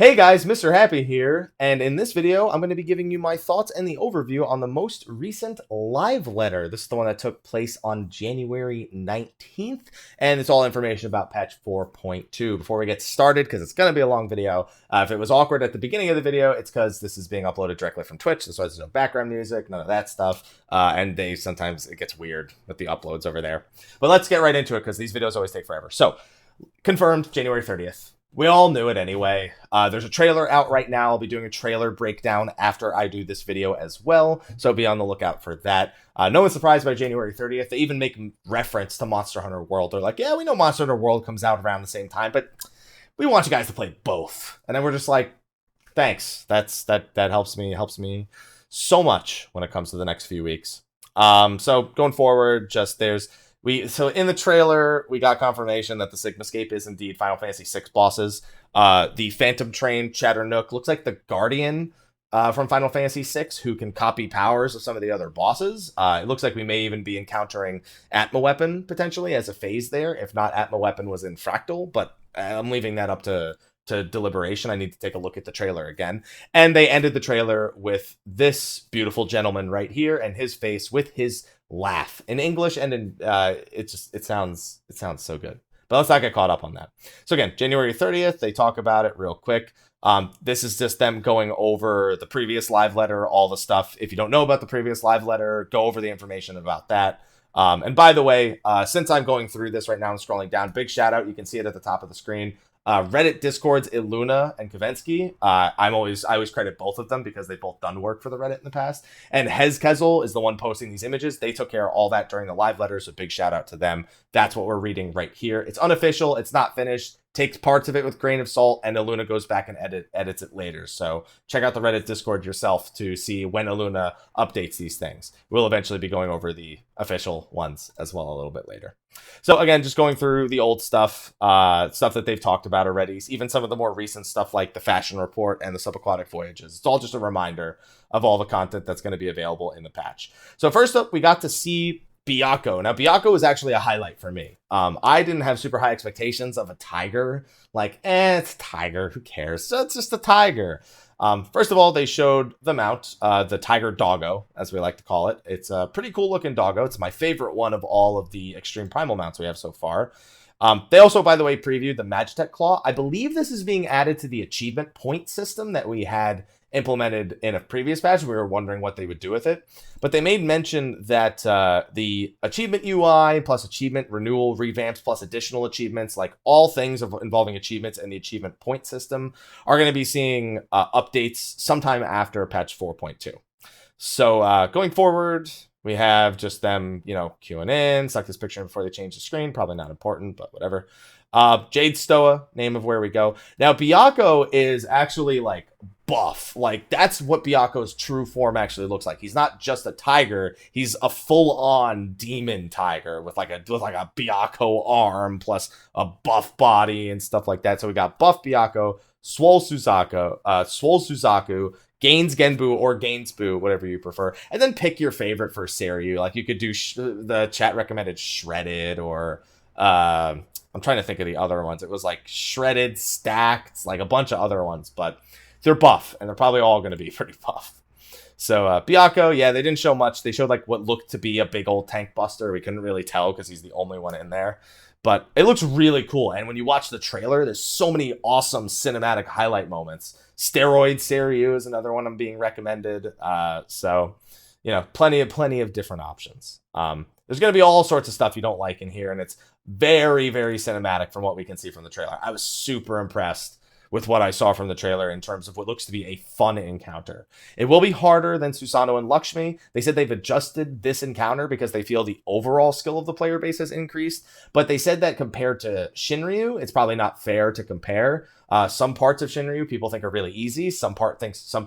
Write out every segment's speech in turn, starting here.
Hey guys, Mr. Happy here, and in this video, I'm going to be giving you my thoughts and the overview on the most recent live letter. This is the one that took place on January 19th, and it's all information about patch 4.2. Before we get started, because it's going to be a long video, if it was awkward at the beginning of the video, it's because this is being uploaded directly from Twitch. That's why there's no background music, none of that stuff, and sometimes it gets weird with the uploads over there. But let's get right into it, because these videos always take forever. So, confirmed January 30th. We all knew it anyway. There's a trailer out right now. I'll be doing a trailer breakdown after I do this video as well, so be on the lookout for that. No one's surprised by January 30th. They even make reference to Monster Hunter World. They're like, yeah, we know Monster Hunter World comes out around the same time, but we want you guys to play both. And then we're just like, thanks. That helps me so much when it comes to the next few weeks. So going forward, so in the trailer, we got confirmation that the Sigmascape is indeed Final Fantasy VI bosses. The Phantom Train Chatternook looks like the Guardian from Final Fantasy VI, who can copy powers of some of the other bosses. It looks like we may even be encountering Atma Weapon, potentially, as a phase there. If not, Atma Weapon was in Fractal, but I'm leaving that up to deliberation. I need to take a look at the trailer again. And they ended the trailer with this beautiful gentleman right here and his face with his laugh in English, and in it sounds so good. But let's not get caught up on that. So again, January 30th, they talk about it real quick. This is just them going over the previous live letter, all the stuff. If you don't know about the previous live letter, go over the information about that. And by the way, since I'm going through this right now and scrolling down, big shout out. You can see it at the top of the screen. Reddit Discords, Iluna and Kavensky. I always credit both of them because they've both done work for the Reddit in the past. And Hezkezel is the one posting these images. They took care of all that during the live letter, so big shout out to them. That's what we're reading right here. It's unofficial. It's not finished. Takes parts of it with a grain of salt, and Iluna goes back and edits it later. So check out the Reddit Discord yourself to see when Iluna updates these things. We'll eventually be going over the official ones as well a little bit later. So again, just going through the old stuff, stuff that they've talked about already, even some of the more recent stuff like the Fashion Report and the Subaquatic Voyages. It's all just a reminder of all the content that's going to be available in the patch. So first up, we got to see Byakko. Now, Byakko was actually a highlight for me. I didn't have super high expectations of a tiger. Like, it's a tiger. Who cares? So it's just a tiger. First of all, they showed the mount, the Tiger Doggo, as we like to call it. It's a pretty cool looking doggo. It's my favorite one of all of the Extreme Primal mounts we have so far. They also, by the way, previewed the Magitech Claw. I believe this is being added to the achievement point system that we had implemented in a previous patch. We were wondering what they would do with it. But they made mention that the achievement UI plus achievement renewal revamps plus additional achievements, like all things involving achievements and the achievement point system, are going to be seeing updates sometime after patch 4.2. So going forward, we have just them, queuing in. Select this picture before they change the screen. Probably not important, but whatever. Jade Stoa, name of where we go. Now, Byakko is actually like buff. Like, that's what Byakko's true form actually looks like. He's not just a tiger. He's a full-on demon tiger with like a Byakko arm plus a buff body and stuff like that. So we got buff Byakko, Swole Suzaku, Gains Genbu or Gainsbu, whatever you prefer, and then pick your favorite for Seiryu. Like, you could do the chat recommended Shredded, or I'm trying to think of the other ones. It was like Shredded, Stacked, like a bunch of other ones, but they're buff, and they're probably all going to be pretty buff. So Byakko, yeah, they didn't show much. They showed like what looked to be a big old tank buster. We couldn't really tell because he's the only one in there. But it looks really cool. And when you watch the trailer, there's so many awesome cinematic highlight moments. Steroid Seiryu is another one I'm being recommended. So, plenty of different options. There's going to be all sorts of stuff you don't like in here. And it's very, very cinematic from what we can see from the trailer. I was super impressed with what I saw from the trailer in terms of what looks to be a fun encounter. It will be harder than Susanoo and Lakshmi. They said they've adjusted this encounter because they feel the overall skill of the player base has increased, but they said that compared to Shinryu, it's probably not fair to compare. Some parts of Shinryu people think are really easy. Some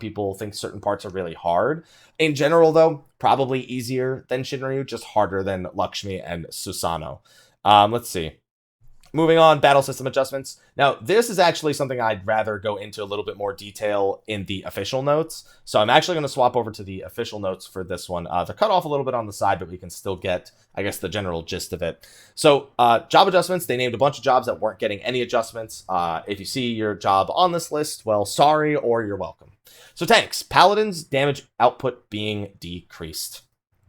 people think certain parts are really hard. In general, though, probably easier than Shinryu, just harder than Lakshmi and Susanoo. Let's see. Moving on, battle system adjustments. Now, this is actually something I'd rather go into a little bit more detail in the official notes. So I'm actually going to swap over to the official notes for this one. They're cut off a little bit on the side, but we can still get, I guess, the general gist of it. So job adjustments, they named a bunch of jobs that weren't getting any adjustments. If you see your job on this list, well, sorry, or you're welcome. So tanks, paladins, damage output being decreased.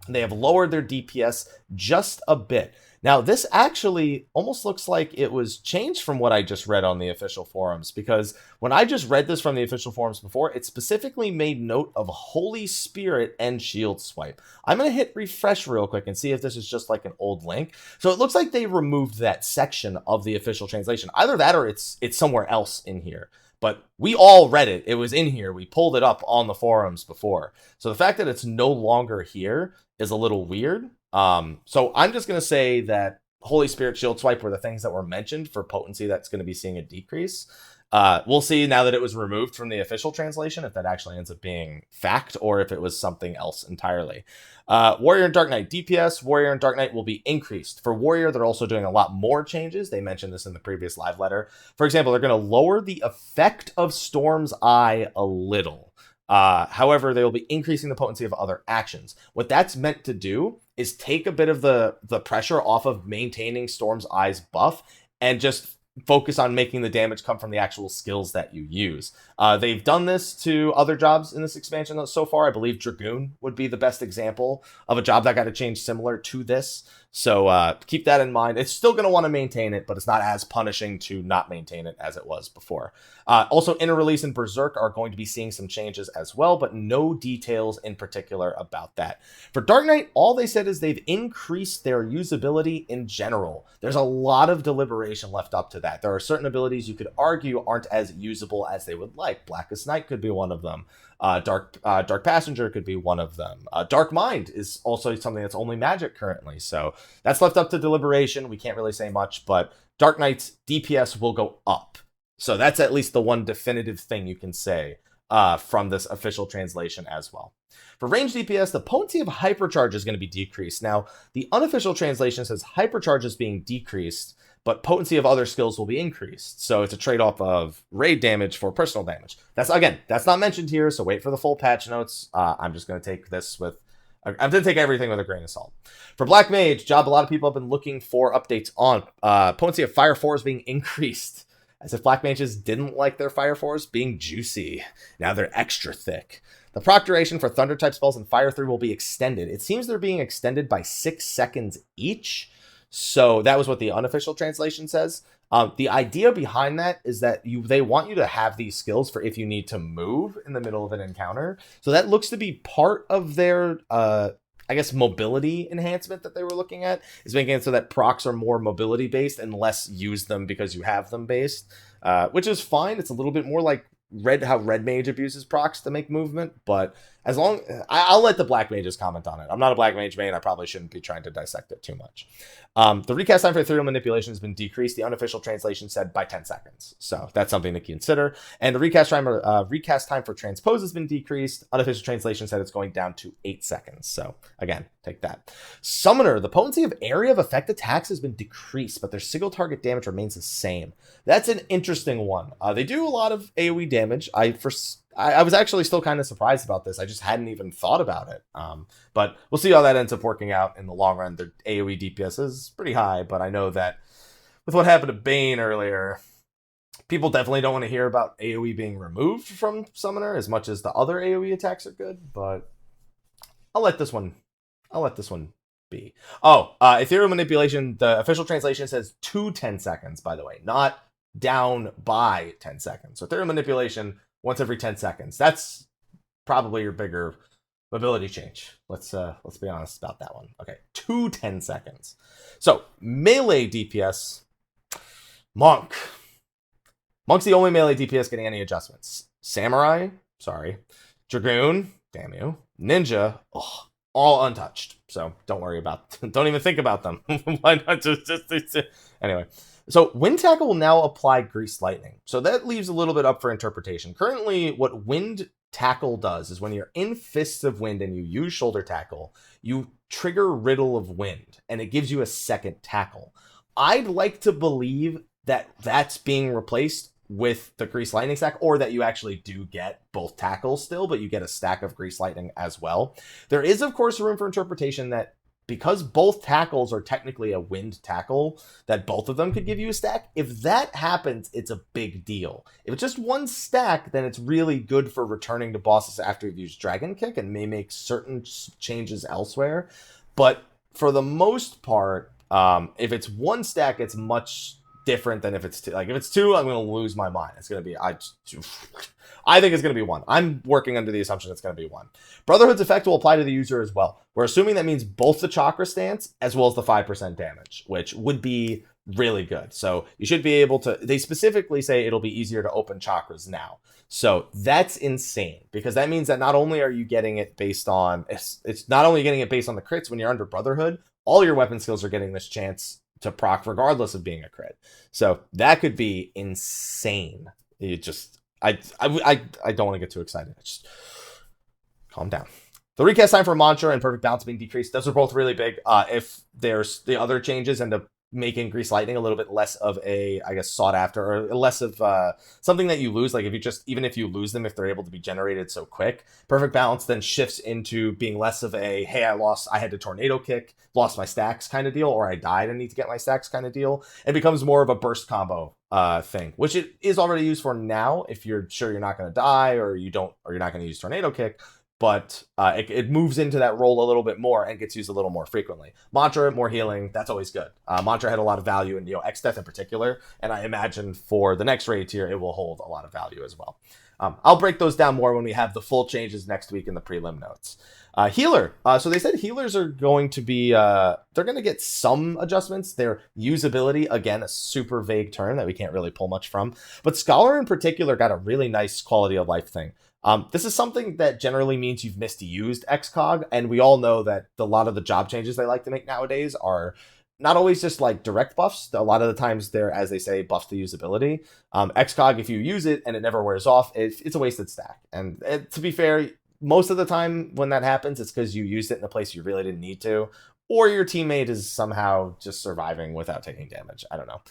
They have lowered their DPS just a bit. Now, this actually almost looks like it was changed from what I just read on the official forums, because when I just read this from the official forums before, it specifically made note of Holy Spirit and Shield Swipe. I'm going to hit refresh real quick and see if this is just like an old link. So it looks like they removed that section of the official translation. Either that or it's somewhere else in here. But we all read it. It was in here. We pulled it up on the forums before. So the fact that it's no longer here is a little weird. So I'm just going to say that Holy Spirit, Shield Swipe were the things that were mentioned for potency that's going to be seeing a decrease. We'll see now that it was removed from the official translation if that actually ends up being fact or if it was something else entirely. Warrior and Dark Knight DPS, Warrior and Dark Knight will be increased. For Warrior, they're also doing a lot more changes. They mentioned this in the previous live letter. For example, they're going to lower the effect of Storm's Eye a little. However, they will be increasing the potency of other actions. What that's meant to do is take a bit of the pressure off of maintaining Storm's Eye's buff and just focus on making the damage come from the actual skills that you use. They've done this to other jobs in this expansion so far. I believe Dragoon would be the best example of a job that got a change similar to this. So keep that in mind. It's still going to want to maintain it, but it's not as punishing to not maintain it as it was before. Also, Inner Release and Berserk are going to be seeing some changes as well, but no details in particular about that. For Dark Knight, all they said is they've increased their usability in general. There's a lot of deliberation left up to that. There are certain abilities you could argue aren't as usable as they would like. Blackest Night could be one of them. Dark Passenger could be one of them. Dark Mind is also something that's only magic currently, so that's left up to deliberation. We can't really say much, but Dark Knight's DPS will go up. So that's at least the one definitive thing you can say from this official translation as well. For range DPS, the potency of Hypercharge is going to be decreased. Now, the unofficial translation says Hypercharge is being decreased, but potency of other skills will be increased. So it's a trade-off of raid damage for personal damage. That's not mentioned here, so wait for the full patch notes. I'm just going to take this with... I'm going to take everything with a grain of salt. For Black Mage, job a lot of people have been looking for updates on. Potency of Fire 4 is being increased. As if Black Mages didn't like their Fire 4s being juicy. Now they're extra thick. The proc duration for Thunder-type spells and Fire 3 will be extended. It seems they're being extended by 6 seconds each. So that was what the unofficial translation says. The idea behind that is that they want you to have these skills for if you need to move in the middle of an encounter. So that looks to be part of their, I guess, mobility enhancement that they were looking at, is making it so that procs are more mobility based and less use them because you have them based, which is fine. It's a little bit more like how Red Mage abuses procs to make movement, but as long I'll let the Black Mages comment on it. I'm not a Black Mage main. I probably shouldn't be trying to dissect it too much. The recast time for ethereal manipulation has been decreased. The unofficial translation said by 10 seconds. So that's something to consider. And the recast time for transpose has been decreased. Unofficial translation said it's going down to 8 seconds. So again, take that. Summoner, the potency of area of effect attacks has been decreased, but their single target damage remains the same. That's an interesting one. They do a lot of AoE damage. I was actually still kind of surprised about this. I just hadn't even thought about it. But we'll see how that ends up working out in the long run. Their AoE DPS is pretty high, but I know that with what happened to Bane earlier, people definitely don't want to hear about AoE being removed from Summoner as much as the other AoE attacks are good, but I'll let this one be. Ethereal manipulation, the official translation says to 10 seconds, by the way, not down by 10 seconds. So ethereal manipulation once every 10 seconds. That's probably your bigger mobility change. Let's be honest about that one. Okay, to 10 seconds. So melee DPS, Monk's the only melee DPS getting any adjustments. Samurai, sorry. Dragoon, damn you. Ninja, all untouched. So don't worry about them. Don't even think about them. Why not just anyway. So Wind Tackle will now apply Greased Lightning. So that leaves a little bit up for interpretation. Currently, what Wind Tackle does is when you're in Fists of Wind and you use Shoulder Tackle, you trigger Riddle of Wind, and it gives you a second tackle. I'd like to believe that that's being replaced with the Grease Lightning stack, or that you actually do get both tackles still, but you get a stack of Grease Lightning as well. There is, of course, room for interpretation that because both tackles are technically a wind tackle, that both of them could give you a stack. If that happens, it's a big deal. If it's just one stack, then it's really good for returning to bosses after you've used Dragon Kick and may make certain changes elsewhere. But for the most part, if it's one stack, it's much different than if it's two. Like if it's two, I'm going to lose my mind. It's going to be, I think it's going to be one. I'm working under the assumption it's going to be one. Brotherhood's effect will apply to the user as well. We're assuming that means both the chakra stance as well as the 5% damage, which would be really good. So you should be able to, they specifically say it'll be easier to open chakras now. So that's insane, because that means that not only are you getting it based on, it's not only getting it based on the crits when you're under Brotherhood, all your weapon skills are getting this chance to proc regardless of being a crit. So that could be insane. You just, I don't want to get too excited. Just calm down. The recast time for Mantra and Perfect Balance being decreased, those are both really big. If there's the other changes end up making Grease Lightning a little bit less of a, I guess, sought after, or less of something that you lose. Like if you just, even if you lose them, if they're able to be generated so quick, Perfect Balance then shifts into being less of a, hey, I had to tornado kick, lost my stacks kind of deal, or I died and need to get my stacks kind of deal. It becomes more of a burst combo thing, which it is already used for now if you're sure you're not going to die, or you're not going to use tornado kick. But it moves into that role a little bit more and gets used a little more frequently. Mantra, more healing, that's always good. Mantra had a lot of value in X-Death in particular, and I imagine for the next raid tier, it will hold a lot of value as well. I'll break those down more when we have the full changes next week in the prelim notes. Healer. So they said healers are going to be, they're going to get some adjustments. Their usability, again, a super vague term that we can't really pull much from. But Scholar in particular got a really nice quality of life thing. This is something that generally means you've misused XCOG, and we all know that a lot of the job changes they like to make nowadays are not always just like direct buffs. A lot of the times they're, as they say, buffs to usability. XCOG, if you use it and it never wears off, it's a wasted stack. And to be fair, most of the time when that happens, it's because you used it in a place you really didn't need to, or your teammate is somehow just surviving without taking damage. I don't know.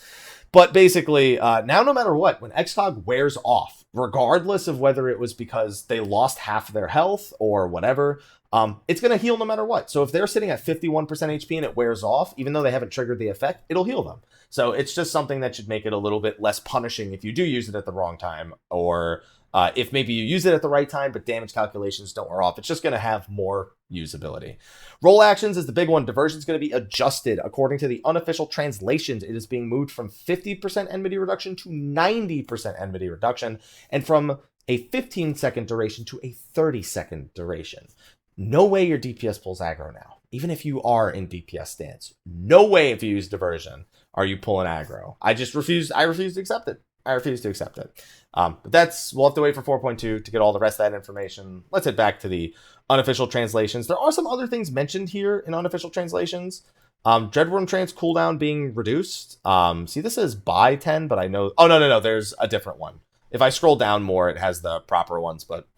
But basically, now no matter what, when XCOG wears off, regardless of whether it was because they lost half their health or whatever, it's going to heal no matter what. So if they're sitting at 51% HP and it wears off, even though they haven't triggered the effect, it'll heal them. So it's just something that should make it a little bit less punishing if you do use it at the wrong time, or if maybe you use it at the right time, but damage calculations don't wear off. It's just going to have more usability. Roll actions is the big one. Diversion is going to be adjusted. According to the unofficial translations, it is being moved from 50% enmity reduction to 90% enmity reduction, and from a 15-second duration to a 30-second duration. No way your DPS pulls aggro now. Even if you are in DPS stance, no way if you use diversion are you pulling aggro. I refuse to accept it. I refuse to accept it. But we'll have to wait for 4.2 to get all the rest of that information. Let's head back to the unofficial translations. There are some other things mentioned here in unofficial translations. Dreadworm Trance cooldown being reduced. See, this is by 10, but I know... Oh, no. There's a different one. If I scroll down more, it has the proper ones, but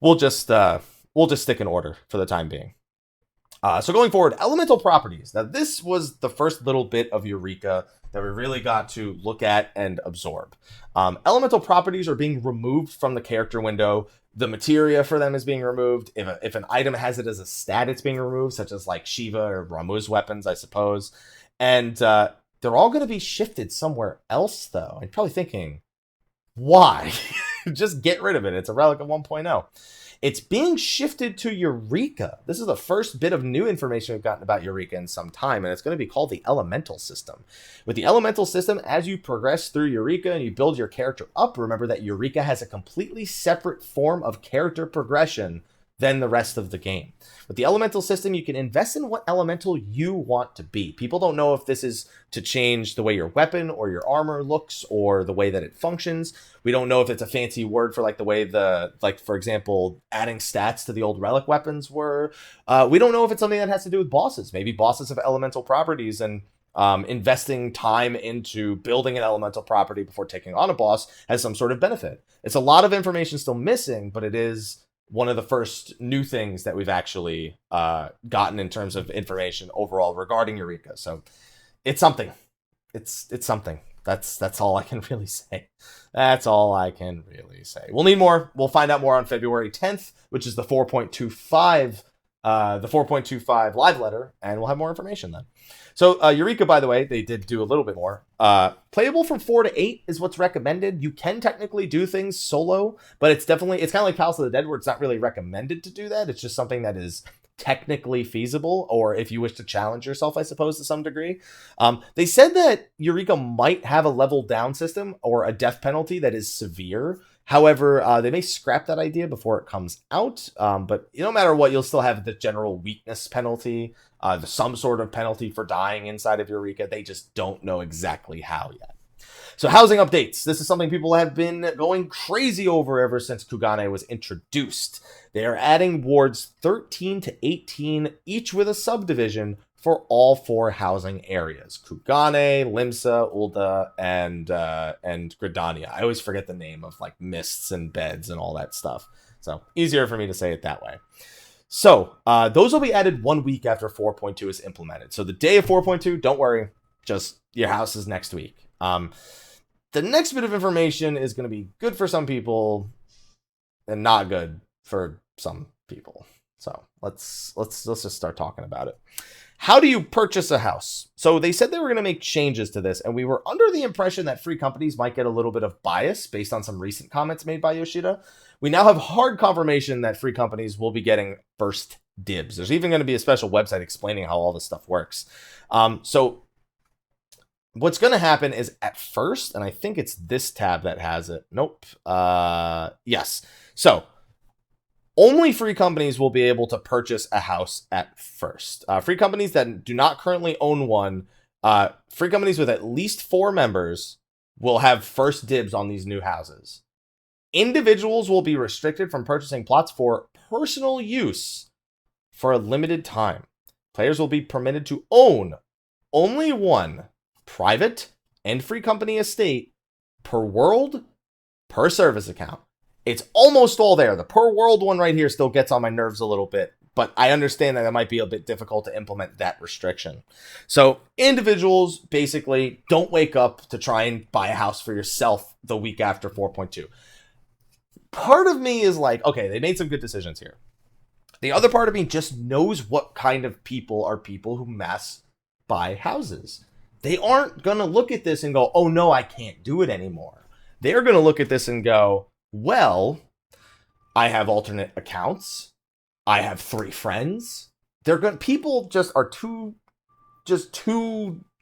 we'll just stick in order for the time being. So going forward, elemental properties. Now, this was the first little bit of Eureka that we really got to look at and absorb. Elemental properties are being removed from the character window. The materia for them is being removed. If an item has it as a stat, it's being removed, such as like Shiva or Ramuh's weapons, I suppose. And they're all going to be shifted somewhere else, though. I'm probably thinking, why? Just get rid of it. It's a relic of 1.0. It's being shifted to Eureka. This is the first bit of new information we've gotten about Eureka in some time, and it's going to be called the Elemental System. With the Elemental System, as you progress through Eureka and you build your character up, remember that Eureka has a completely separate form of character progression than the rest of the game. With the Elemental System, you can invest in what elemental you want to be. People don't know if this is to change the way your weapon or your armor looks or the way that it functions. We don't know if it's a fancy word for like the way for example, adding stats to the old relic weapons were. We don't know if it's something that has to do with bosses. Maybe bosses have elemental properties, and investing time into building an elemental property before taking on a boss has some sort of benefit. It's a lot of information still missing, but it is one of the first new things that we've actually gotten in terms of information overall regarding Eureka. So it's something. it's something. That's all I can really say. That's all I can really say. We'll need more. We'll find out more on February 10th, which is the 4.25 live letter, and we'll have more information then. So Eureka, by the way, they did do a little bit more. Playable from 4 to 8 is what's recommended. You can technically do things solo, but it's kind of like Palace of the Dead, where it's not really recommended to do that. It's just something that is technically feasible, or if you wish to challenge yourself, I suppose, to some degree. They said that Eureka might have a level down system or a death penalty that is severe. However, they may scrap that idea before it comes out. But no matter what, you'll still have the general weakness penalty, some sort of penalty for dying inside of Eureka. They just don't know exactly how yet. So housing updates. This is something people have been going crazy over ever since Kugane was introduced. They are adding wards 13 to 18, each with a subdivision for all 4 housing areas: Kugane, Limsa, Ulda, and Gridania. I always forget the name of like mists and beds and all that stuff. So easier for me to say it that way. So those will be added 1 week after 4.2 is implemented. So the day of 4.2, don't worry, just your house is next week. The next bit of information is going to be good for some people and not good for some people. So let's just start talking about it. How do you purchase a house? So they said they were going to make changes to this, and we were under the impression that free companies might get a little bit of bias based on some recent comments made by Yoshida. We now have hard confirmation that free companies will be getting first dibs. There's even going to be a special website explaining how all this stuff works. So what's going to happen is at first, and I think it's this tab that has it. Nope. Yes. So only free companies will be able to purchase a house at first. Free companies that do not currently own one, free companies with at least 4 members will have first dibs on these new houses. Individuals will be restricted from purchasing plots for personal use for a limited time. Players will be permitted to own only one private and free company estate per world, per service account. It's almost all there. The per world one right here still gets on my nerves a little bit, but I understand that it might be a bit difficult to implement that restriction. So individuals basically don't wake up to try and buy a house for yourself the week after 4.2. Part of me is like, okay, they made some good decisions here. The other part of me just knows what kind of people are people who mass buy houses. They aren't going to look at this and go, oh no, I can't do it anymore. They're going to look at this and go, well, I have alternate accounts. I have 3 friends. People just are too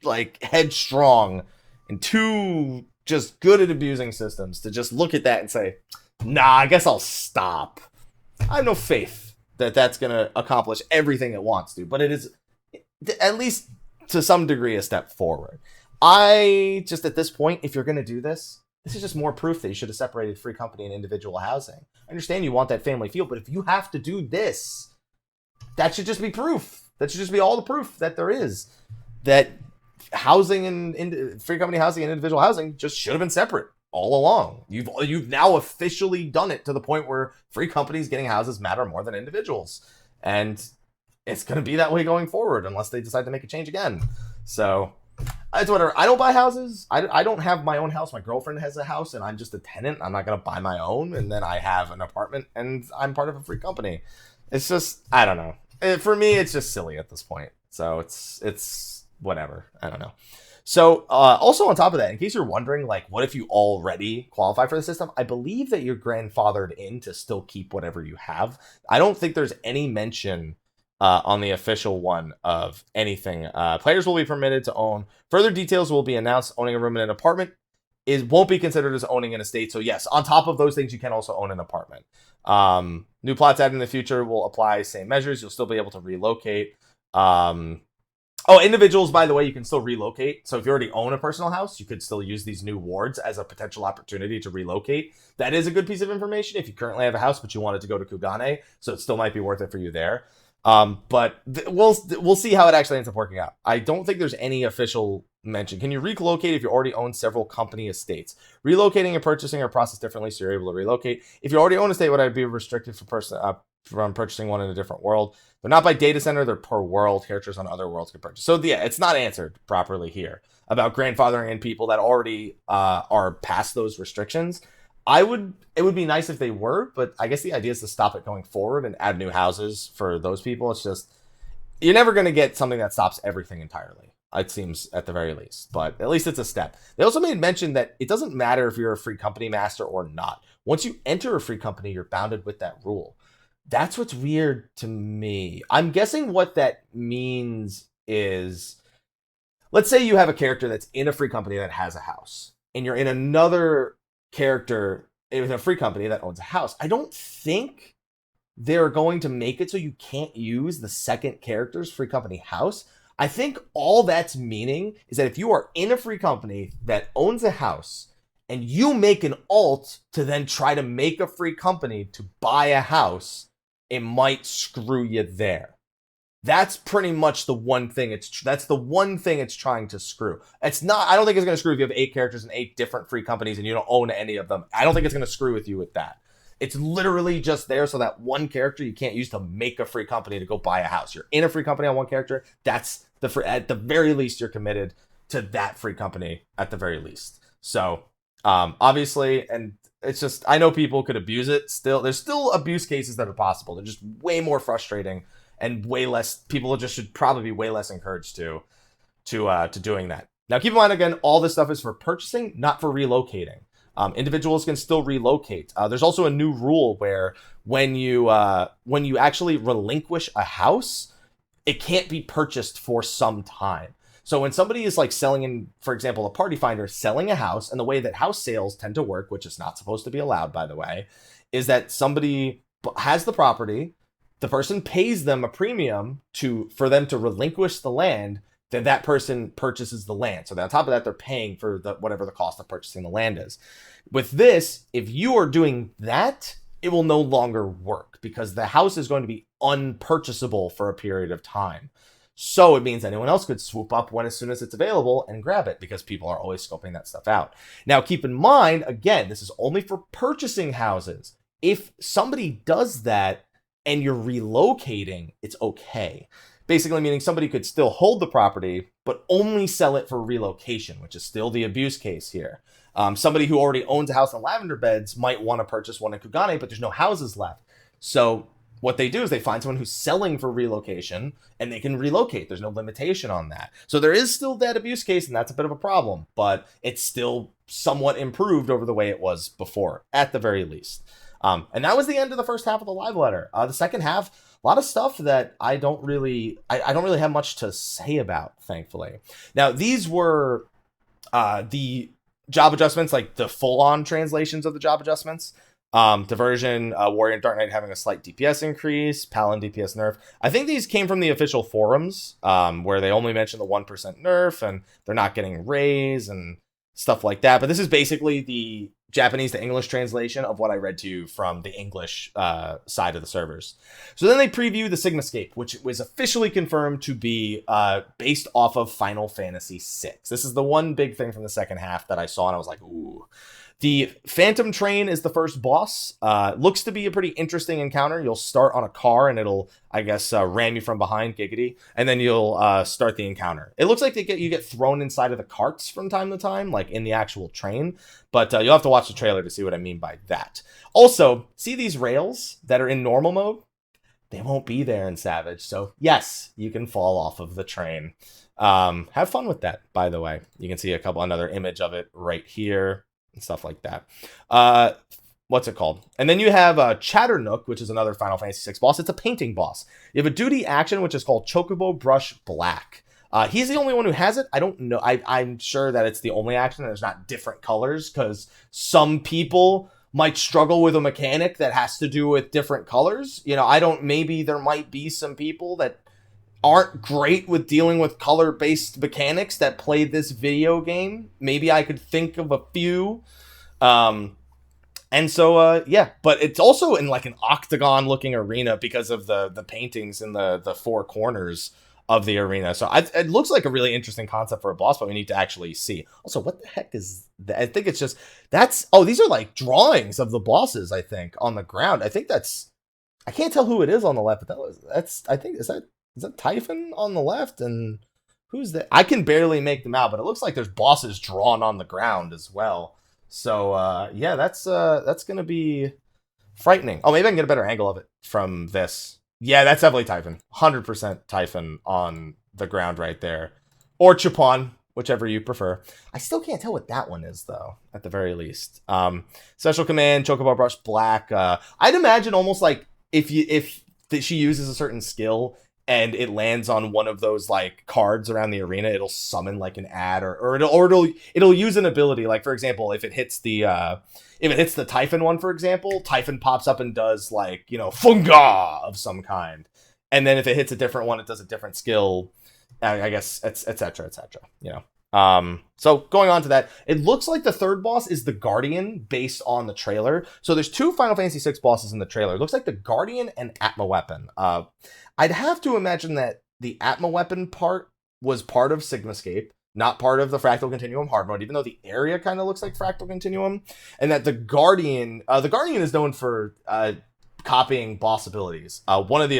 like headstrong and too just good at abusing systems to just look at that and say, nah, I guess I'll stop. I have no faith that that's going to accomplish everything it wants to, but it is at least to some degree a step forward. I just, at this point, if you're going to do this, this is just more proof that you should have separated free company and individual housing. I understand you want that family feel, but if you have to do this, that should just be proof. That should just be all the proof that there is that housing and free company housing and individual housing just should have been separate all along. You've now officially done it to the point where free companies getting houses matter more than individuals. And it's going to be that way going forward unless they decide to make a change again. So it's whatever. I don't buy houses. I don't have my own house. My girlfriend has a house and I'm just a tenant. I'm not going to buy my own. And then I have an apartment and I'm part of a free company. It's just, I don't know. For me, it's just silly at this point. So it's whatever. I don't know. So also on top of that, in case you're wondering, like, what if you already qualify for the system? I believe that you're grandfathered in to still keep whatever you have. I don't think there's any mention on the official one of anything. Players will be permitted to own. Further details will be announced. Owning a room in an apartment won't be considered as owning an estate. So yes, on top of those things, you can also own an apartment. New plots added in the future will apply same measures. You'll still be able to relocate. Individuals, by the way, you can still relocate. So if you already own a personal house, you could still use these new wards as a potential opportunity to relocate. That is a good piece of information if you currently have a house, but you wanted to go to Kugane. So it still might be worth it for you there. But we'll see how it actually ends up working out. I don't think there's any official mention. Can you relocate if you already own several company estates? Relocating and purchasing are processed differently, so you're able to relocate. If you already own a estate, would I be restricted for from purchasing one in a different world. They're not by data center, they're per world. Characters on other worlds can purchase. So yeah, it's not answered properly here about grandfathering in people that already are past those restrictions. It would be nice if they were, but I guess the idea is to stop it going forward and add new houses for those people. It's just, you're never going to get something that stops everything entirely, it seems, at the very least. But at least it's a step. They also made mention that it doesn't matter if you're a free company master or not. Once you enter a free company, you're bounded with that rule. That's what's weird to me. I'm guessing what that means is, let's say you have a character that's in a free company that has a house, and you're in another character in a free company that owns a house. I don't think they're going to make it so you can't use the second character's free company house. I think all that's meaning is that if you are in a free company that owns a house and you make an alt to then try to make a free company to buy a house, it might screw you there. That's pretty much the one thing that's the one thing it's trying to screw. It's not, I don't think it's going to screw if you have 8 characters and 8 different free companies and you don't own any of them. I don't think it's going to screw with you with that. It's literally just there so that one character you can't use to make a free company to go buy a house. You're in a free company on one character. That's the free, at the very least, you're committed to that free company at the very least. So obviously, and it's just, I know people could abuse it. There's still abuse cases that are possible. They're just way more frustrating and way less. People just should probably be way less encouraged to doing that. Now, keep in mind, again, all this stuff is for purchasing, not for relocating. Individuals can still relocate. There's also a new rule where when you actually relinquish a house, it can't be purchased for some time. So when somebody is like selling in, for example, a party finder selling a house, and the way that house sales tend to work, which is not supposed to be allowed, by the way, is that somebody has the property, the person pays them a premium for them to relinquish the land, then that person purchases the land. So on top of that, they're paying for whatever the cost of purchasing the land is. With this, if you are doing that, it will no longer work because the house is going to be unpurchasable for a period of time. So it means anyone else could swoop up as soon as it's available and grab it because people are always scoping that stuff out. Now, keep in mind, again, this is only for purchasing houses. If somebody does that and you're relocating, it's okay. Basically meaning somebody could still hold the property, but only sell it for relocation, which is still the abuse case here. Somebody who already owns a house in Lavender Beds might want to purchase one in Kugane, but there's no houses left. So what they do is they find someone who's selling for relocation and they can relocate. There's no limitation on that. So there is still that abuse case, and that's a bit of a problem, but it's still somewhat improved over the way it was before, at the very least. And that was the end of the first half of the live letter. The second half, a lot of stuff that I don't really have much to say about, thankfully. Now, these were the job adjustments, like the full-on translations of the job adjustments. Diversion, Warrior and Dark Knight having a slight DPS increase, Paladin DPS nerf. I think these came from the official forums, where they only mention the 1% nerf, and they're not getting raise and stuff like that. But this is basically the Japanese to English translation of what I read to you from the English side of the servers. So then they preview the Sigmascape, which was officially confirmed to be based off of Final Fantasy VI. This is the one big thing from the second half that I saw, and I was like, ooh. The Phantom Train is the first boss. Looks to be a pretty interesting encounter. You'll start on a car and it'll, I guess, ram you from behind, giggity, and then you'll start the encounter. It looks like you get thrown inside of the carts from time to time, like in the actual train, but you'll have to watch the trailer to see what I mean by that. Also, see these rails that are in normal mode? They won't be there in Savage, so yes, you can fall off of the train. Have fun with that, by the way. You can see another image of it right here. And stuff like that. What's it called? And then you have Chatternook, which is another Final Fantasy VI boss. It's a painting boss. You have a duty action, which is called Chocobo Brush Black. He's the only one who has it. I don't know. I'm sure that it's the only action and there's not different colors, because some people might struggle with a mechanic that has to do with different colors. You know, maybe there might be some people that aren't great with dealing with color-based mechanics that play this video game. Maybe I could think of a few. And so, yeah, but it's also in like an octagon-looking arena because of the paintings in the four corners of the arena. So it looks like a really interesting concept for a boss, but we need to actually see. Also, what the heck is that? I think it's just, these are like drawings of the bosses, I think, on the ground. I think that's I can't tell who it is on the left, but that's I think is that Typhon on the left, and who's that? I can barely make them out, but it looks like there's bosses drawn on the ground as well. So yeah, that's gonna be frightening. Oh, maybe I can get a better angle of it from this. Yeah, that's definitely Typhon. 100% Typhon on the ground right there, or Chupon, whichever you prefer. I still can't tell what that one is though. At the very least, special command Chocobo Brush Black. I'd imagine almost like if she uses a certain skill and it lands on one of those like cards around the arena, it'll summon like an ad, or it'll use an ability. Like for example, if it hits the Typhon one, for example, Typhon pops up and does like, Funga of some kind. And then if it hits a different one, it does a different skill, I guess, etc., etc. So going on to that, it looks like the third boss is the Guardian based on the trailer. So there's two Final Fantasy VI bosses in the trailer. It looks like the Guardian and Atma Weapon. I'd have to imagine that the Atma Weapon part was part of Sigmascape, not part of the Fractal Continuum hard mode, even though the area kind of looks like Fractal Continuum, and that the Guardian is known for copying boss abilities. One of the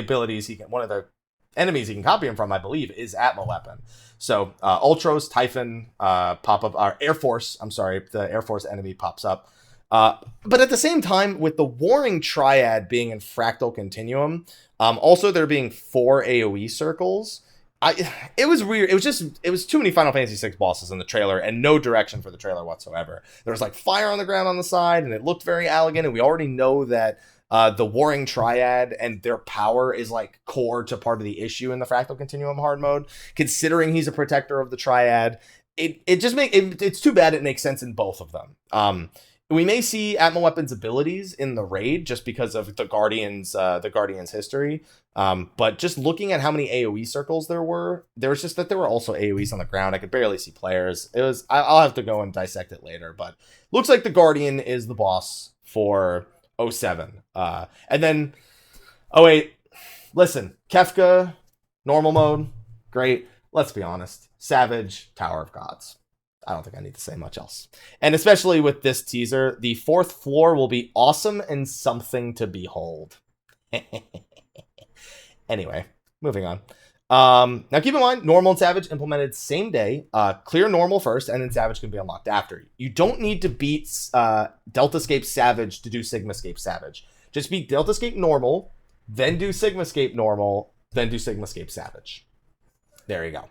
enemies he can copy him from, I believe, is Atma Weapon. So Ultros, Typhon pop up, or Air Force. I'm sorry, the Air Force enemy pops up. But at the same time, with the Warring Triad being in Fractal Continuum, also there being 4 AoE circles, it was weird. It was too many Final Fantasy VI bosses in the trailer and no direction for the trailer whatsoever. There was like fire on the ground on the side, and it looked very elegant, and we already know that the Warring Triad and their power is like core to part of the issue in the Fractal Continuum hard mode. Considering he's a protector of the Triad, it's too bad it makes sense in both of them. We may see Atma Weapon's abilities in the raid just because of the Guardian's history. But just looking at how many AoE circles there was just that there were also AoEs on the ground. I could barely see players. I'll have to go and dissect it later, but looks like the Guardian is the boss for 07. And then 08. Listen, Kefka, normal mode, great. Let's be honest. Savage, Tower of Gods. I don't think I need to say much else. And especially with this teaser, the 4th floor will be awesome and something to behold. Anyway, moving on. Now keep in mind, normal and savage implemented same day. Clear normal first, and then savage can be unlocked after. You don't need to beat Deltascape Savage to do Sigmascape Savage. Just beat Deltascape normal, then do Sigmascape normal, then do Sigmascape Savage. There you go.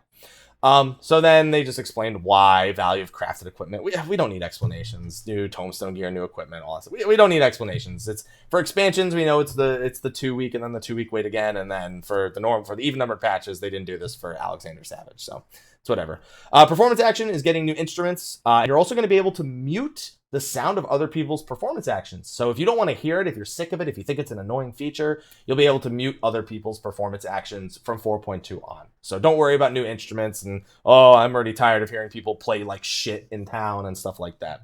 So then they just explained why, value of crafted equipment. We don't need explanations. New tombstone gear, new equipment, all that stuff. We don't need explanations. It's for expansions. We know it's the 2 week and then the 2 week wait again, and then for the even numbered patches, they didn't do this for Alexander Savage. So it's whatever. Performance action is getting new instruments. You're also going to be able to mute the sound of other people's performance actions. So if you don't want to hear it, if you're sick of it, if you think it's an annoying feature, you'll be able to mute other people's performance actions from 4.2 on. So don't worry about new instruments and, I'm already tired of hearing people play like shit in town and stuff like that.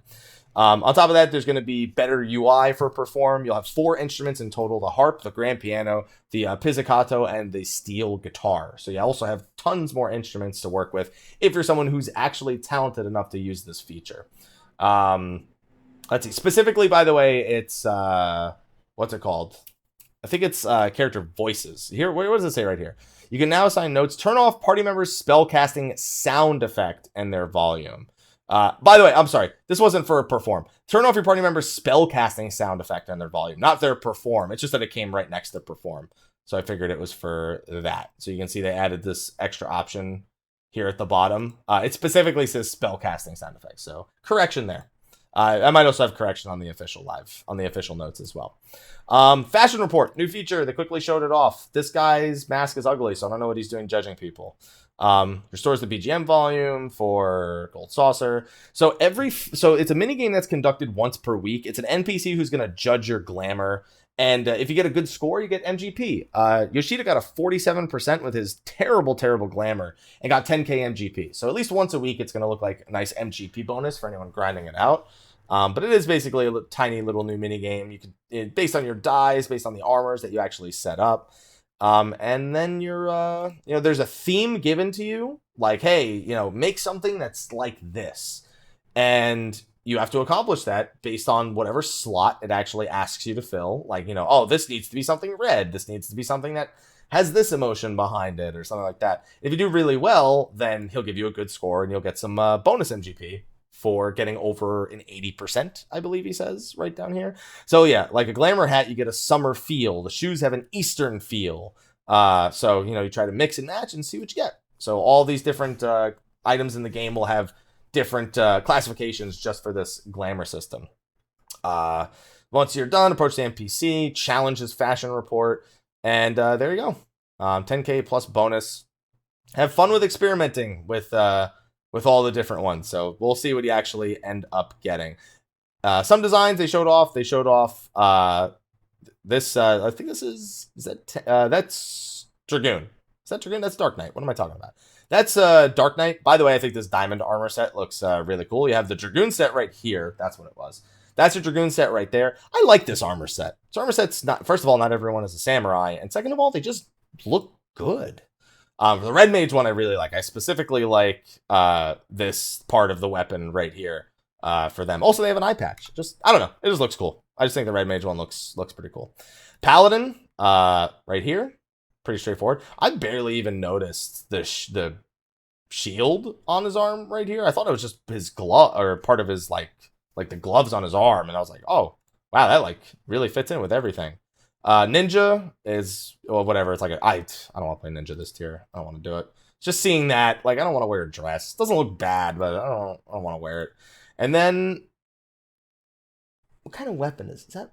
On top of that, there's going to be better UI for Perform. You'll have 4 instruments in total: the harp, the grand piano, the pizzicato, and the steel guitar. So you also have tons more instruments to work with if you're someone who's actually talented enough to use this feature. Let's see. Specifically, by the way, it's what's it called? I think it's character voices. Here, what does it say right here? You can now assign notes. Turn off party members' spellcasting sound effect and their volume. By the way, I'm sorry. This wasn't for Perform. Turn off your party members' spellcasting sound effect and their volume, not their Perform. It's just that it came right next to Perform, so I figured it was for that. So you can see they added this extra option here at the bottom. It specifically says spellcasting sound effects, so correction there. I might also have correction on the official notes as well. Fashion report, new feature. They quickly showed it off. This guy's mask is ugly, so I don't know what he's doing judging people. Restores the BGM volume for Gold Saucer. So it's a mini game that's conducted once per week. It's an NPC who's going to judge your glamour. And if you get a good score, you get MGP. Yoshida got a 47% with his terrible, terrible glamour and got 10k MGP. So at least once a week, it's going to look like a nice MGP bonus for anyone grinding it out. But it is basically a tiny little new mini game. You can, based on your dies, based on the armors that you actually set up. And then there's a theme given to you, like, hey, make something that's like this. And you have to accomplish that based on whatever slot it actually asks you to fill. Like, oh, this needs to be something red. This needs to be something that has this emotion behind it or something like that. If you do really well, then he'll give you a good score and you'll get some bonus MGP for getting over an 80%, I believe he says right down here. So yeah, like a Glamour hat, you get a summer feel. The shoes have an Eastern feel. So, you try to mix and match and see what you get. So all these different items in the game will have different classifications just for this Glamour system. Once you're done, approach the NPC, challenge his fashion report, and there you go. 10k plus bonus. Have fun with experimenting with all the different ones. So we'll see what you actually end up getting. Some designs they showed off. They showed off this. I think this is that's Dragoon. Is that Dragoon? That's Dark Knight. What am I talking about? That's Dark Knight. By the way, I think this diamond armor set looks really cool. You have the Dragoon set right here. That's what it was. That's a Dragoon set right there. I like this armor set. This armor set's not, first of all, not everyone is a samurai. And second of all, they just look good. The Red Mage one I really like. I specifically like this part of the weapon right here for them. Also, they have an eye patch. I don't know. It just looks cool. I just think the Red Mage one looks pretty cool. Paladin, right here. Pretty straightforward. I barely even noticed the shield on his arm right here. I thought it was just his glove or part of his like the gloves on his arm, and I was like, oh wow, that like really fits in with everything. Ninja is whatever. It's like I don't want to play Ninja this tier. I don't want to do it. Just seeing that, like I don't want to wear a dress. It doesn't look bad, but I don't want to wear it. And then what kind of weapon is that?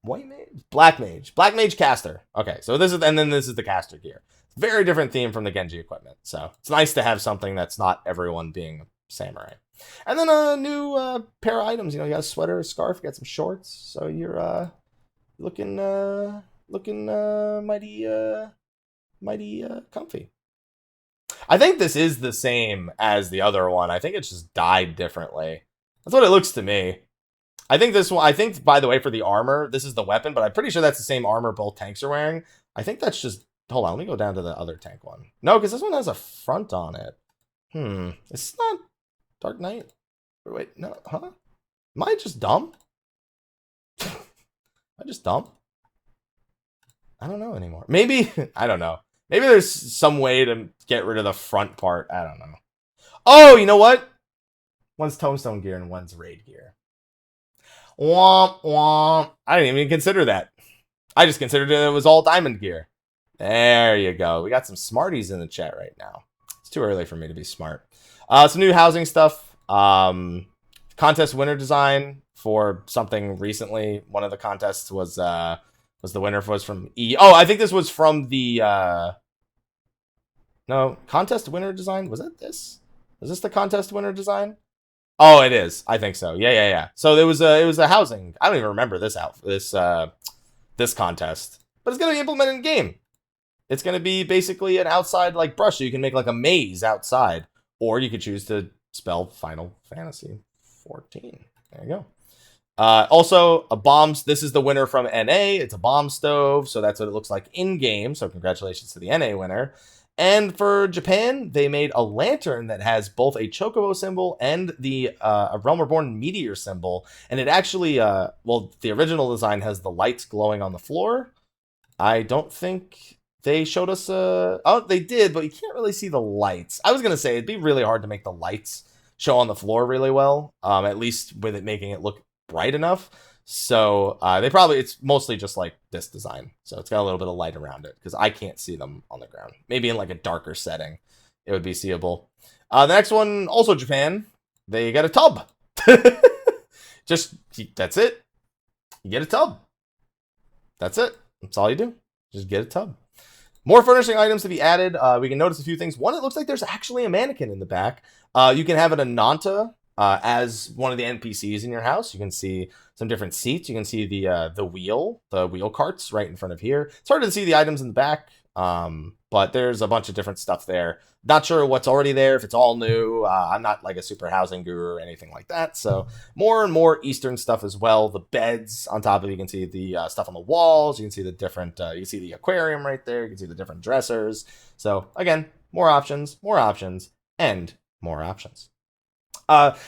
White mage? Black mage caster. Okay, so this is, and then this is the caster gear. Very different theme from the Genji equipment. So it's nice to have something that's not everyone being a samurai. And then a new pair of items. You got a sweater, a scarf, you got some shorts. So you're looking mighty comfy. I think this is the same as the other one. I think it's just dyed differently. That's what it looks to me. I think this one, by the way, for the armor, this is the weapon, but I'm pretty sure that's the same armor both tanks are wearing. I think that's just, hold on, let me go down to the other tank one. No, because this one has a front on it. It's not Dark Knight. Wait, no, huh? Am I just dumb? Am I just dumb? I don't know anymore. Maybe, I don't know. Maybe there's some way to get rid of the front part. I don't know. Oh, you know what? One's Tombstone gear and one's Raid gear. Womp womp. I didn't even consider that. I just considered it was all diamond gear. There you go. We got some smarties in the chat right now. It's too early for me to be smart. Some new housing stuff. Contest winner design for something recently. One of the contests was the winner was from E. Oh, I think this was from the no, contest winner design. Was it this? Was this the contest winner design? Oh, it is. I think so. Yeah. So it was a housing. I don't even remember this this contest, but it's gonna be implemented in game. It's gonna be basically an outside like brush, so you can make like a maze outside, or you could choose to spell Final Fantasy 14. There you go. Also, a bombs. This is the winner from NA. It's a bomb stove, so that's what it looks like in game. So congratulations to the NA winner. And for Japan, they made a lantern that has both a chocobo symbol and the a Realm Reborn meteor symbol. And it actually, well, the original design has the lights glowing on the floor. I don't think they showed us oh, they did, but you can't really see the lights. I was going to say it'd be really hard to make the lights show on the floor really well, at least with it making it look bright enough. So it's mostly just like this design. So it's got a little bit of light around it because I can't see them on the ground. Maybe in like a darker setting, it would be seeable. The next one, also Japan, they got a tub. That's it. You get a tub. That's it. That's all you do. Just get a tub. More furnishing items to be added. We can notice a few things. One, it looks like there's actually a mannequin in the back. You can have an Ananta as one of the NPCs in your house. You can see some different seats. You can see the wheel carts right in front of here. It's hard to see the items in the back, but there's a bunch of different stuff there. Not sure what's already there, if it's all new. I'm not like a super housing guru or anything like that. So more and more Eastern stuff as well. The beds on top of it, you can see the stuff on the walls. You can see the different, you see the aquarium right there. You can see the different dressers. So again, more options, and more options.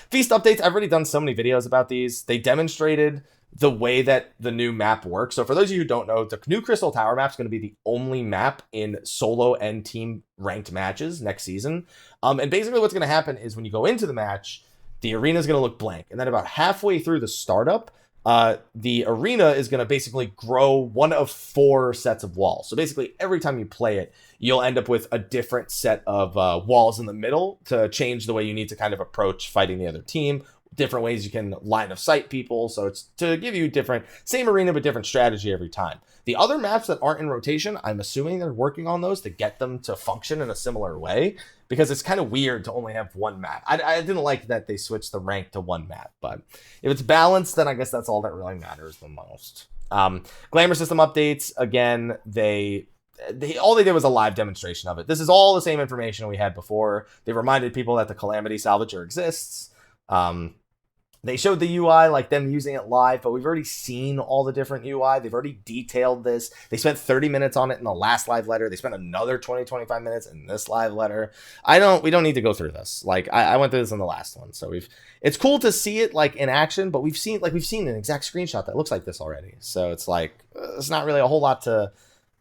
Feast updates. I've already done so many videos about these. They demonstrated the way that the new map works. So for those of you who don't know, the new Crystal Tower map is going to be the only map in solo and team ranked matches next season. And basically what's going to happen is when you go into the match, the arena is going to look blank. And then about halfway through the startup, the arena is going to basically grow one of 4 sets of walls. So basically every time you play it, you'll end up with a different set of walls in the middle to change the way you need to kind of approach fighting the other team. Different ways you can line of sight people. So it's to give you different, same arena, but different strategy every time. The other maps that aren't in rotation, I'm assuming they're working on those to get them to function in a similar way, because it's kind of weird to only have one map. I didn't like that they switched the rank to one map, but if it's balanced, then I guess that's all that really matters the most. Glamour system updates, again, all they did was a live demonstration of it. This is all the same information we had before. They reminded people that the Calamity Salvager exists. They showed the UI, like them using it live, but we've already seen all the different UI. They've already detailed this. They spent 30 minutes on it in the last live letter. They spent another 25 minutes in this live letter. We don't need to go through this. Like I went through this in the last one. So it's cool to see it like in action, but we've seen an exact screenshot that looks like this already. So it's like, it's not really a whole lot to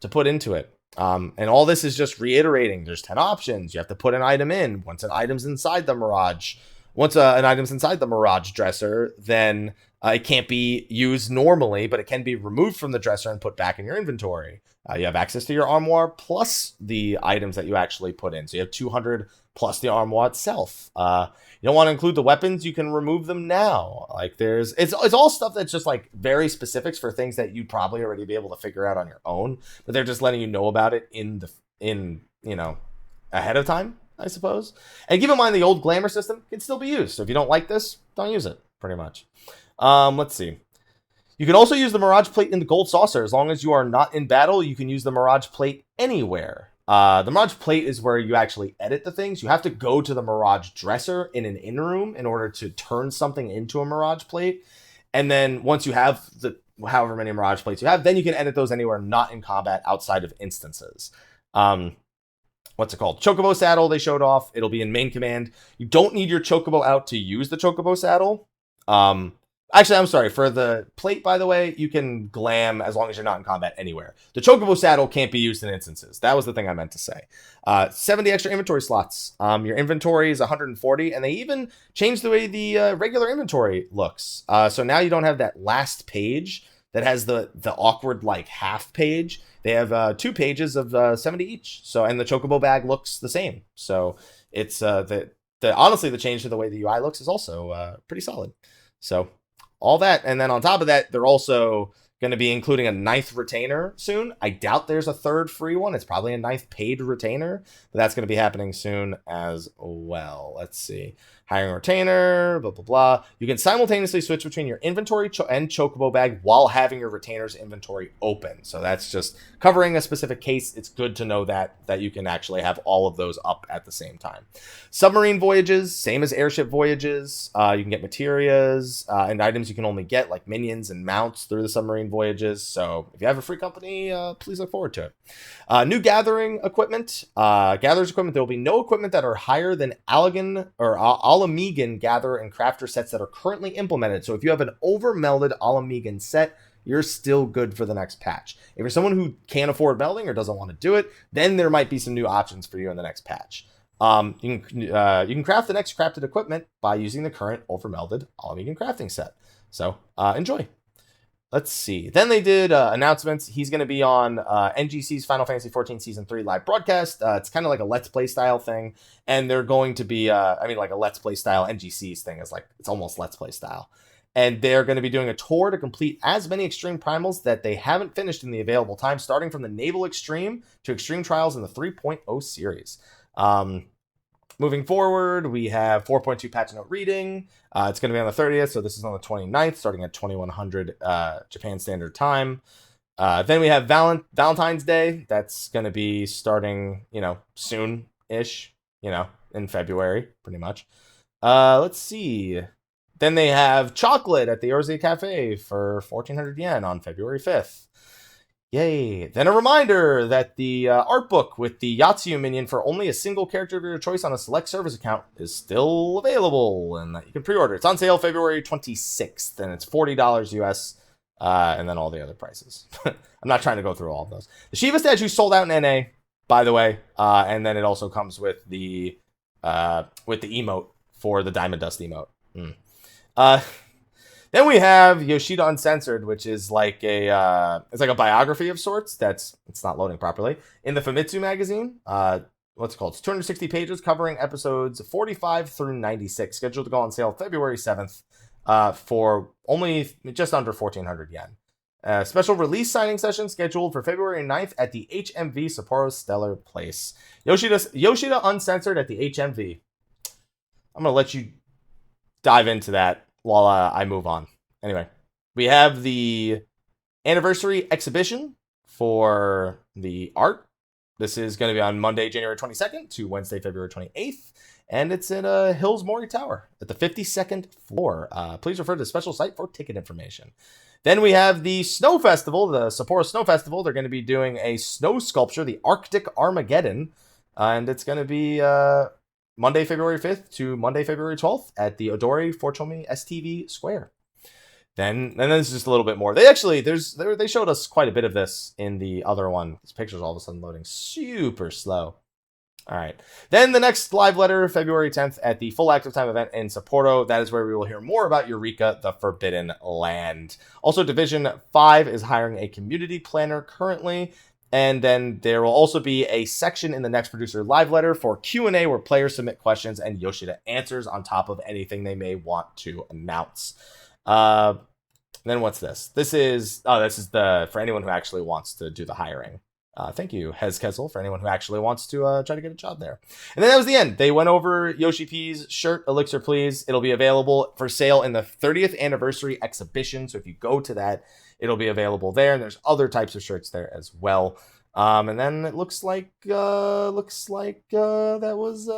put into it. And all this is just reiterating. There's 10 options. You have to put an item in. Once an item's inside the Mirage, Once an item's inside the Mirage dresser, then it can't be used normally, but it can be removed from the dresser and put back in your inventory. You have access to your armoire plus the items that you actually put in. So you have 200 plus the armoire itself. You don't want to include the weapons. You can remove them now. Like it's all stuff that's just like very specifics for things that you'd probably already be able to figure out on your own, but they're just letting you know about it in ahead of time, I suppose. And keep in mind the old Glamour system can still be used. So if you don't like this, don't use it, pretty much. Let's see. You can also use the Mirage Plate in the Gold Saucer. As long as you are not in battle, you can use the Mirage Plate anywhere. The Mirage Plate is where you actually edit the things. You have to go to the Mirage Dresser in an in-room in order to turn something into a Mirage Plate. And then once you have however many Mirage Plates you have, then you can edit those anywhere not in combat outside of instances. What's it called? Chocobo Saddle they showed off. It'll be in main command. You don't need your Chocobo out to use the Chocobo Saddle. Actually, I'm sorry. For the plate, by the way, you can glam as long as you're not in combat anywhere. The Chocobo Saddle can't be used in instances. That was the thing I meant to say. 70 extra inventory slots. Your inventory is 140, and they even changed the way the regular inventory looks. So now you don't have that last page that has the awkward like half page. They have 2 pages of 70 each. So, and the Chocobo bag looks the same. So it's honestly the change to the way the UI looks is also pretty solid. So all that, and then on top of that, they're also going to be including a 9th retainer soon. I doubt there's a 3rd free one. It's probably a 9th paid retainer, but that's going to be happening soon as well. Let's see. Hiring a retainer, blah, blah, blah. You can simultaneously switch between your inventory and Chocobo bag while having your retainer's inventory open. So that's just covering a specific case. It's good to know that you can actually have all of those up at the same time. Submarine voyages, same as airship voyages. You can get materials and items you can only get, like minions and mounts, through the submarine voyages. So if you have a free company, please look forward to it. New gathering equipment. Gatherers equipment, there will be no equipment that are higher than Allegan or Alamegan Gatherer and Crafter sets that are currently implemented. So if you have an over-melded Alamegan set, you're still good for the next patch. If you're someone who can't afford melding or doesn't want to do it, then there might be some new options for you in the next patch. You can craft the next crafted equipment by using the current over-melded Alamegan crafting set. So enjoy. Let's see. Then they did announcements. He's going to be on NGC's Final Fantasy XIV Season 3 live broadcast. It's kind of like a Let's Play style thing. And they're going to be, like a Let's Play style NGC's thing is like, it's almost Let's Play style. And they're going to be doing a tour to complete as many Extreme Primals that they haven't finished in the available time, starting from the Naval Extreme to Extreme Trials in the 3.0 series. Moving forward, we have 4.2 patch note reading. It's going to be on the 30th, so this is on the 29th, starting at 2100 Japan Standard Time. Then we have Valentine's Day. That's going to be starting, soon-ish, in February, pretty much. Let's see. Then they have chocolate at the Eureka Cafe for 1,400 yen on February 5th. Yay. Then a reminder that the art book with the Yatsu minion for only a single character of your choice on a select service account is still available and that you can pre-order. It's on sale February 26th and it's $40 US and then all the other prices. I'm not trying to go through all of those. The Shiva statue sold out in NA, by the way, and then it also comes with the emote for the Diamond Dust emote. Then we have Yoshida Uncensored, which is like it's like a biography of sorts. It's not loading properly in the Famitsu magazine. What's it called? It's 260 pages covering episodes 45 through 96, scheduled to go on sale February 7th for only just under 1,400 yen. Special release signing session scheduled for February 9th at the HMV Sapporo Stellar Place. Yoshida Uncensored at the HMV. I'm gonna let you dive into that while I move on. Anyway, we have the anniversary exhibition for the art. This is going to be on Monday, January 22nd to Wednesday, February 28th. And it's in Hills Mori Tower at the 52nd floor. Please refer to the special site for ticket information. Then we have the Snow Festival, the Sapporo Snow Festival. They're going to be doing a snow sculpture, the Arctic Armageddon. And it's going to be Monday, February 5th to Monday, February 12th at the Odori Forchomi STV Square. Then there's just a little bit more. They showed us quite a bit of this in the other one. This picture's all of a sudden loading super slow. All right. Then the next live letter, February 10th at the Full Active Time event in Sapporo. That is where we will hear more about Eureka, the Forbidden Land. Also, Division 5 is hiring a community planner currently. And then there will also be a section in the next producer live letter for Q&A where players submit questions and Yoshida answers on top of anything they may want to announce. Then what's this? This is for anyone who actually wants to do the hiring. Thank you, Hez Kessel, for anyone who actually wants to try to get a job there. And then that was the end. They went over Yoshi P's shirt, Elixir Please. It'll be available for sale in the 30th anniversary exhibition. So if you go to that, it'll be available there. And there's other types of shirts there as well. And then it looks like that was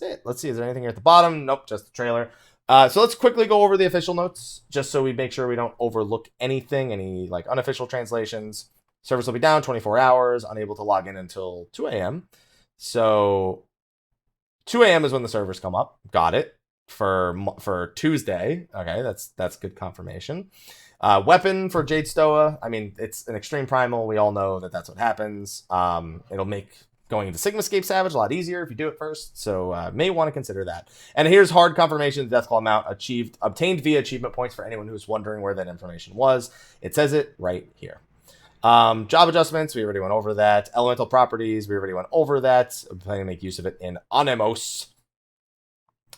it. Let's see, is there anything here at the bottom? Nope, just the trailer. So let's quickly go over the official notes, just so we make sure we don't overlook anything, any like unofficial translations. Service will be down 24 hours, unable to log in until 2 a.m. So 2 a.m. is when the servers come up. Got it. For Tuesday. Okay, that's good confirmation. Weapon for Jade Stoa. I mean, it's an extreme primal. We all know that that's what happens. It'll make going into Sigmascape Savage a lot easier if you do it first. So may want to consider that. And here's hard confirmation. The Deathclaw mount obtained via achievement points for anyone who's wondering where that information was. It says it right here. Job adjustments, we already went over that. Elemental properties, we already went over that. I'm planning to make use of it in Anemos.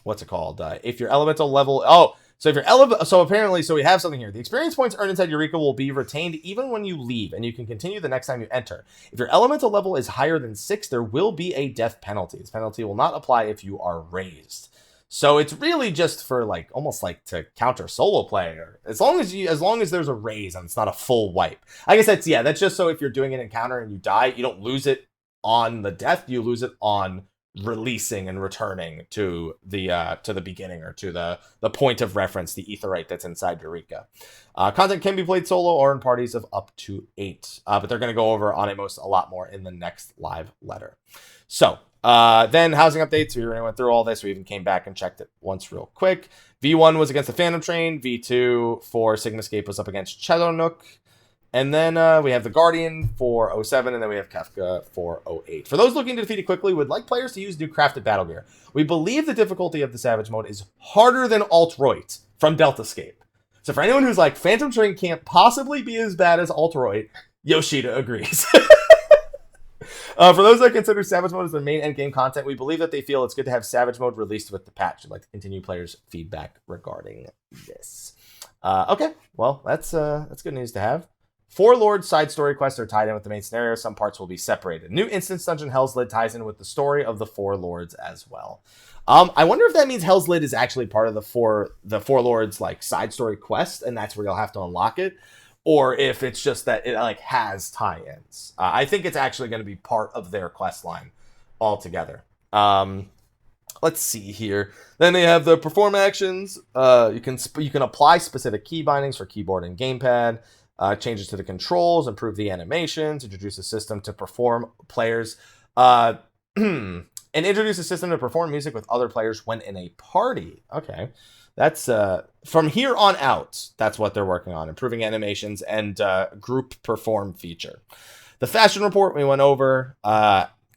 What's it called? If your elemental level... So we have something here. The experience points earned inside Eureka will be retained even when you leave, and you can continue the next time you enter. If your elemental level is higher than 6, there will be a death penalty. This penalty will not apply if you are raised. So it's really just for almost like to counter solo play, or as long as there's a raise and it's not a full wipe. I guess that's just so if you're doing an encounter and you die, you don't lose it on the death, you lose it on releasing and returning to the beginning or to the point of reference, the aetheryte that's inside Eureka. Content can be played solo or in parties of up to 8, but they're going to go over Anemos a lot more in the next live letter. So then housing updates. We already went through all this. We even came back and checked it once real quick. V1 was against the Phantom Train. V2 for Sigmascape was up against Chadonuk. And then we have the Guardian for 07, and then we have Kefka for 08. For those looking to defeat it quickly, we'd like players to use new crafted battle gear. We believe the difficulty of the Savage mode is harder than Alt-Roit from Deltascape. So for anyone who's like, Phantom Train can't possibly be as bad as Alt-Roit, Yoshida agrees. For those that consider Savage mode as their main endgame content, we believe that they feel it's good to have Savage mode released with the patch. I'd like to continue players' feedback regarding this. Okay, well, that's good news to have. 4 Lords side story quests are tied in with the main scenario. Some parts will be separated. New Instance Dungeon Hell's Lid ties in with the story of the 4 Lords as well. I wonder if that means Hell's Lid is actually part of the four Lords side story quest, and that's where you'll have to unlock it, or if it's just that it has tie-ins. I think it's actually going to be part of their quest line altogether. Let's see here. Then they have the perform actions. You can apply specific key bindings for keyboard and gamepad. changes to the controls, improve the animations, introduce a system to perform players, and introduce a system to perform music with other players when in a party. Okay. That's from here on out, that's what they're working on, improving animations and group perform feature. The fashion report we went over,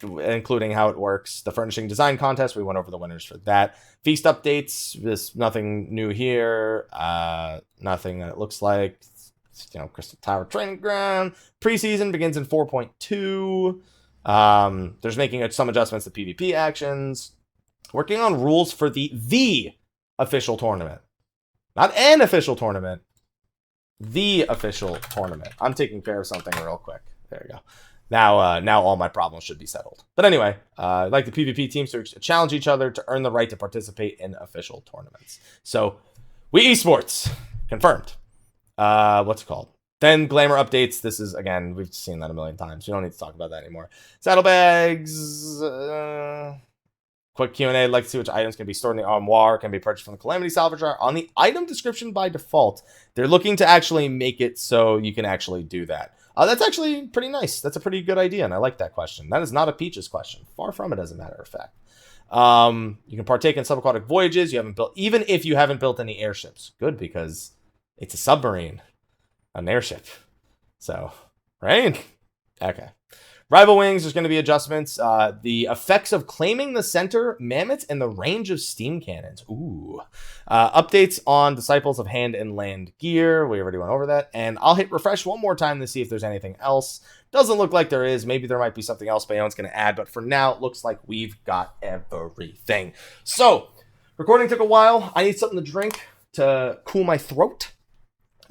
including how it works. The furnishing design contest, we went over the winners for that. Feast updates, there's nothing new here. Nothing that it looks like. Crystal Tower Training Ground. Preseason begins in 4.2. There's making some adjustments to PvP actions. Working on rules for the official tournament. Not an official tournament. The official tournament. I'm taking care of something real quick. There you go. Now all my problems should be settled. But anyway, like the PvP teams to challenge each other to earn the right to participate in official tournaments. So, we esports. Confirmed. What's it called? Then Glamour updates. This is, again, we've seen that a million times. We don't need to talk about that anymore. Saddlebags. Quick Q&A. I'd like to see which items can be stored in the armoire, can be purchased from the Calamity Salvage Jar. On the item description by default, they're looking to actually make it so you can actually do that. That's actually pretty nice. That's a pretty good idea, and I like that question. That is not a Peaches question. Far from it, as a matter of fact. You can partake in subaquatic voyages. You haven't built, even if you haven't built any airships. Good, because it's a submarine, an airship. So, right? Okay. Rival Wings, there's going to be adjustments. The effects of claiming the center, mammoths, and the range of steam cannons. Ooh. Updates on Disciples of Hand and Land gear. We already went over that. And I'll hit refresh one more time to see if there's anything else. Doesn't look like there is. Maybe there might be something else Bayon's going to add. But for now, it looks like we've got everything. So, recording took a while. I need something to drink to cool my throat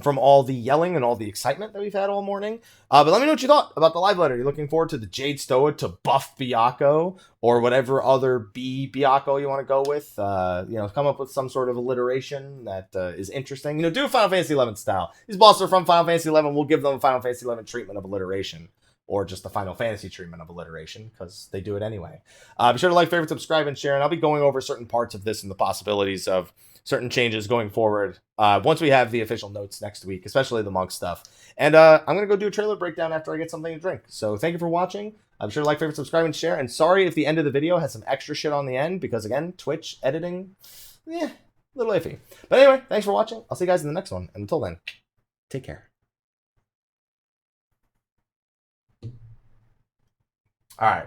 from all the yelling and all the excitement that we've had all morning. But let me know what you thought about the live letter. You're looking forward to the Jade Stoa to buff Byakko, or whatever other Byakko you want to go with. Come up with some sort of alliteration that is interesting. Do Final Fantasy XI style. These bosses are from Final Fantasy XI. We'll give them a Final Fantasy XI treatment of alliteration, or just the Final Fantasy treatment of alliteration, because they do it anyway. Be sure to like, favorite, subscribe, and share. And I'll be going over certain parts of this and the possibilities of certain changes going forward once we have the official notes next week, especially the monk stuff. And I'm going to go do a trailer breakdown after I get something to drink. So thank you for watching. I'm sure to like, favorite, subscribe, and share. And sorry if the end of the video has some extra shit on the end, because again, Twitch editing, a little iffy. But anyway, thanks for watching. I'll see you guys in the next one. And until then, take care. All right.